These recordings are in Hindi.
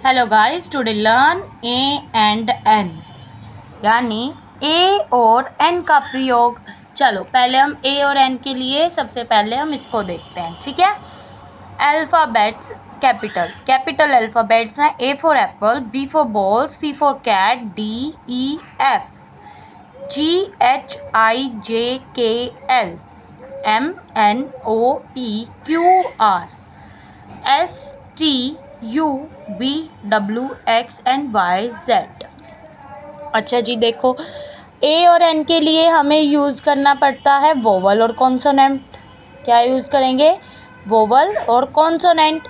Hello guys, today learn a and an यानी ए और एन का प्रयोग। चलो पहले हम ए और एन के लिए सबसे पहले हम इसको देखते हैं, ठीक है। अल्फ़ाबेट्स कैपिटल अल्फ़ाबेट्स हैं A for apple, B for ball, C for cat, D E F, G H I J K L, M N O P Q R, S T U V W X and Y Z. अच्छा जी, देखो ए और एन के लिए हमें यूज़ करना पड़ता है वोवल और कॉन्सोनेंट। क्या यूज़ करेंगे? वोवल और कॉन्सोनेंट।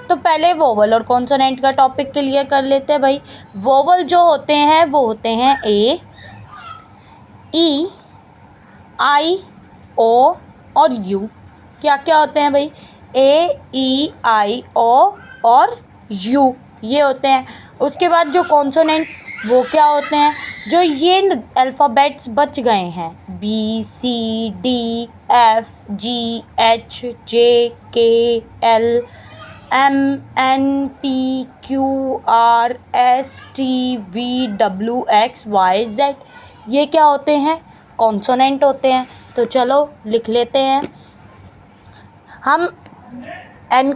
तो पहले वोवल और कॉन्सोनेंट का टॉपिक क्लियर कर लेते हैं भाई। वोवल जो होते हैं वो होते हैं ए, ई, आई, ओ और यू। क्या क्या होते हैं भाई? ए, ई, आई, ओ और यू, ये होते हैं। उसके बाद जो कॉन्सोनेंट वो क्या होते हैं? जो ये अल्फ़ाबेट्स बच गए हैं, B C D F G H J K L M N P Q R S T V W X Y Z, ये क्या होते हैं? कॉन्सोनेंट होते हैं। तो चलो लिख लेते हैं हम। एन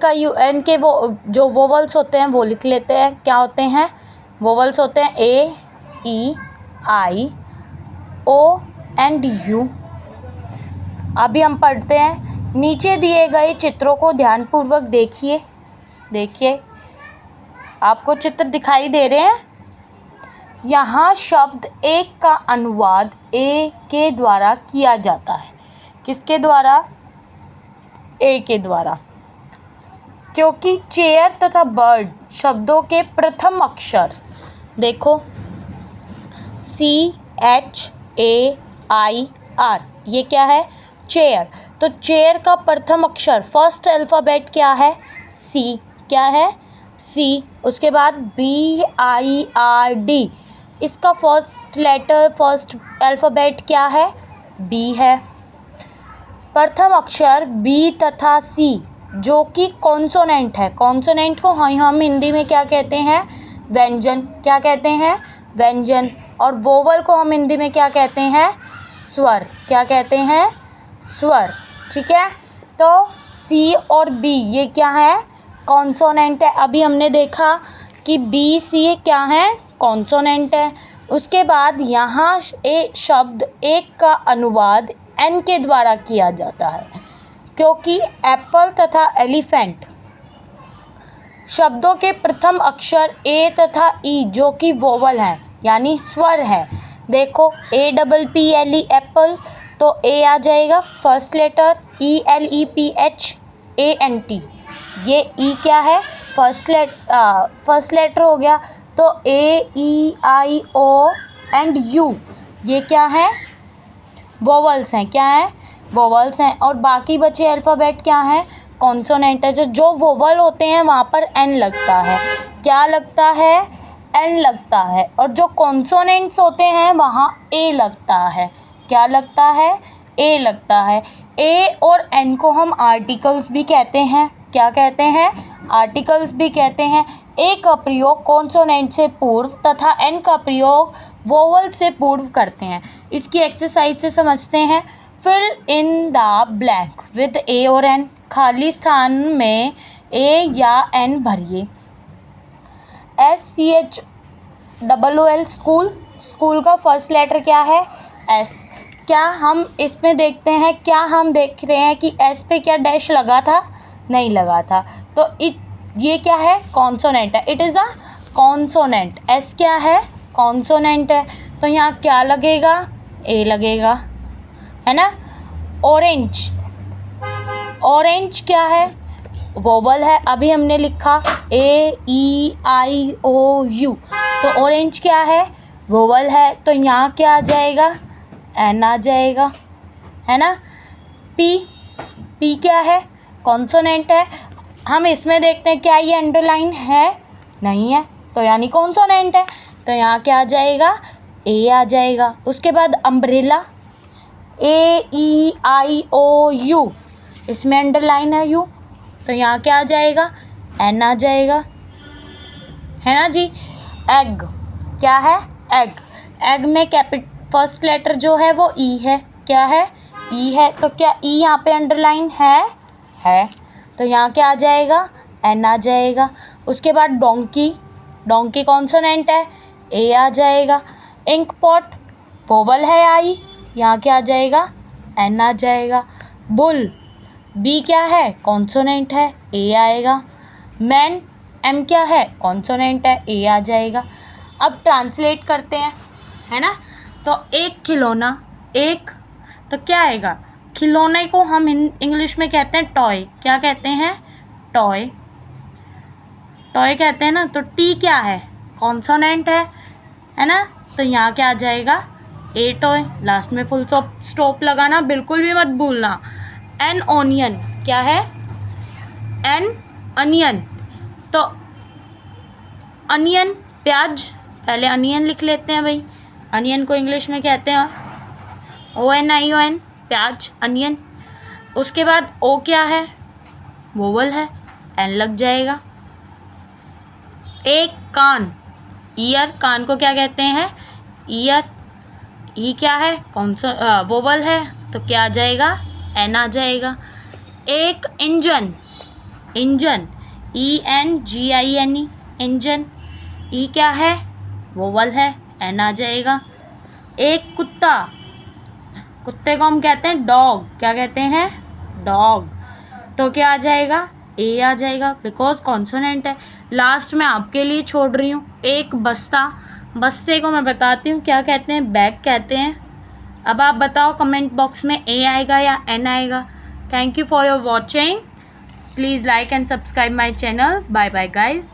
के वो जो वोवल्स होते हैं वो लिख लेते हैं। क्या होते हैं? वोवल्स होते हैं ए, E, I, O and you. अभी हम पढ़ते हैं। नीचे दिए गए चित्रों को ध्यानपूर्वक देखिए आपको चित्र दिखाई दे रहे हैं। यहाँ शब्द एक का अनुवाद ए के द्वारा किया जाता है। किसके द्वारा? ए के द्वारा। क्योंकि चेयर तथा बर्ड शब्दों के प्रथम अक्षर देखो C H A I R, ये क्या है? चेयर। तो चेयर का प्रथम अक्षर फर्स्ट अल्फ़ाबेट क्या है? सी। क्या है? सी। उसके बाद बी आई आर डी, इसका फर्स्ट अल्फ़ाबेट क्या है? बी है। प्रथम अक्षर बी तथा सी जो कि कॉन्सोनेंट है। कॉन्सोनेंट को हम हिंदी में क्या कहते हैं? व्यंजन। क्या कहते हैं? व्यंजन। और वोवल को हम हिंदी में क्या कहते हैं? स्वर। क्या कहते हैं? स्वर। ठीक है। तो सी और बी ये क्या है? कॉन्सोनेंट है। अभी हमने देखा कि बी सी क्या है? कॉन्सोनेंट है। उसके बाद यहाँ शब्द एक का अनुवाद एन के द्वारा किया जाता है, क्योंकि एप्पल तथा एलिफेंट शब्दों के प्रथम अक्षर ए तथा ई जो कि वोवल हैं यानी स्वर है। देखो A double P L E apple, तो ए आ जाएगा first letter, E L E P H A N T, ये ई क्या है? फर्स्ट लेटर हो गया। तो ए E I O and you ये क्या है? वोवल्स हैं। क्या है? वोवल्स हैं। और बाकी बचे अल्फ़ाबेट क्या हैं? कॉन्सोनेंट है। जो वोवल होते हैं वहाँ पर एन लगता है। क्या लगता है? एन लगता है। और जो कॉन्सोनेंट्स होते हैं वहाँ ए लगता है। क्या लगता है? ए लगता है। ए और एन को हम आर्टिकल्स भी कहते हैं। क्या कहते हैं? आर्टिकल्स भी कहते हैं। ए का प्रयोग कॉन्सोनेंट से पूर्व तथा एन का प्रयोग वोवल से पूर्व करते हैं। इसकी एक्सरसाइज से समझते हैं। Fill in the blank with a और एन, खाली स्थान में ए या एन भरिए। SCHOOL स्कूल का फर्स्ट लेटर क्या है? एस। क्या हम इसमें देखते हैं? क्या हम देख रहे हैं कि एस पे क्या डैश लगा था? नहीं लगा था। तो ये क्या है? कॉन्सोनेंट है। It is a consonant. S क्या है? कॉन्सोनेंट है। तो यहाँ क्या लगेगा? ए लगेगा, है ना। ऑरेंज क्या है? वोवल है। अभी हमने लिखा ए ई आई ओ यू, तो ऑरेंज क्या है? वोवल है। तो यहाँ क्या आ जाएगा? एन आ जाएगा, है ना। पी क्या है? कॉन्सोनेंट है। हम इसमें देखते हैं क्या ये अंडरलाइन है? नहीं है, तो यानी कॉन्सोनेंट है। तो यहाँ क्या आ जाएगा? ए आ जाएगा। उसके बाद umbrella, A E I O U, इसमें अंडरलाइन है यू, तो यहाँ क्या आ जाएगा? एन आ जाएगा, है ना जी। एग क्या है? एग। एग में फर्स्ट लेटर जो है वो ई है। क्या है? ई है। तो क्या ई यहाँ पे अंडरलाइन है। तो यहाँ क्या आ जाएगा? एन आ जाएगा। उसके बाद डोंकी, डोंकी कॉन्सोनेंट है, ए आ जाएगा। इंक पॉट वोवल है आई, यहाँ क्या आ जाएगा? एन आ जाएगा। बुल, बी क्या है? कॉन्सोनेंट है, ए आएगा। मैन, एम क्या है? कॉन्सोनेंट है, ए आ जाएगा। अब ट्रांसलेट करते हैं, है ना। तो एक खिलौना, एक तो क्या आएगा? खिलौने को हम इंग्लिश में कहते हैं टॉय। क्या कहते हैं? टॉय। टॉय कहते हैं ना। तो टी क्या है? कॉन्सोनेंट है ना। तो यहाँ क्या आ जाएगा? ए टॉय। लास्ट में फुल स्टॉप लगाना बिल्कुल भी मत भूलना। एन ऑनियन क्या है? N onion. तो अनियन प्याज, पहले अनियन लिख लेते हैं भाई। अनियन को इंग्लिश में कहते हैं ONION, प्याज, अनियन। उसके बाद ओ क्या है? वोवल है, एन लग जाएगा। एक कान, ईयर, कान को क्या कहते हैं? ईयर। ई क्या है? वोवल है, तो क्या आ जाएगा? एन आ जाएगा। एक इंजन, इंजन, ENGINE, इंजन। ई क्या है? वोवल है, एन आ जाएगा। एक कुत्ता, कुत्ते को हम कहते हैं डॉग। क्या कहते हैं? डॉग। तो क्या आ जाएगा? ए आ जाएगा, बिकॉज कॉन्सोनेंट है। लास्ट में आपके लिए छोड़ रही हूँ एक बस्ता। बस्ते को मैं बताती हूँ क्या कहते हैं? बैग कहते हैं। अब आप बताओ कमेंट बॉक्स में ए आएगा या एन आएगा। Thank you for your watching. Please like and subscribe my channel. Bye bye guys.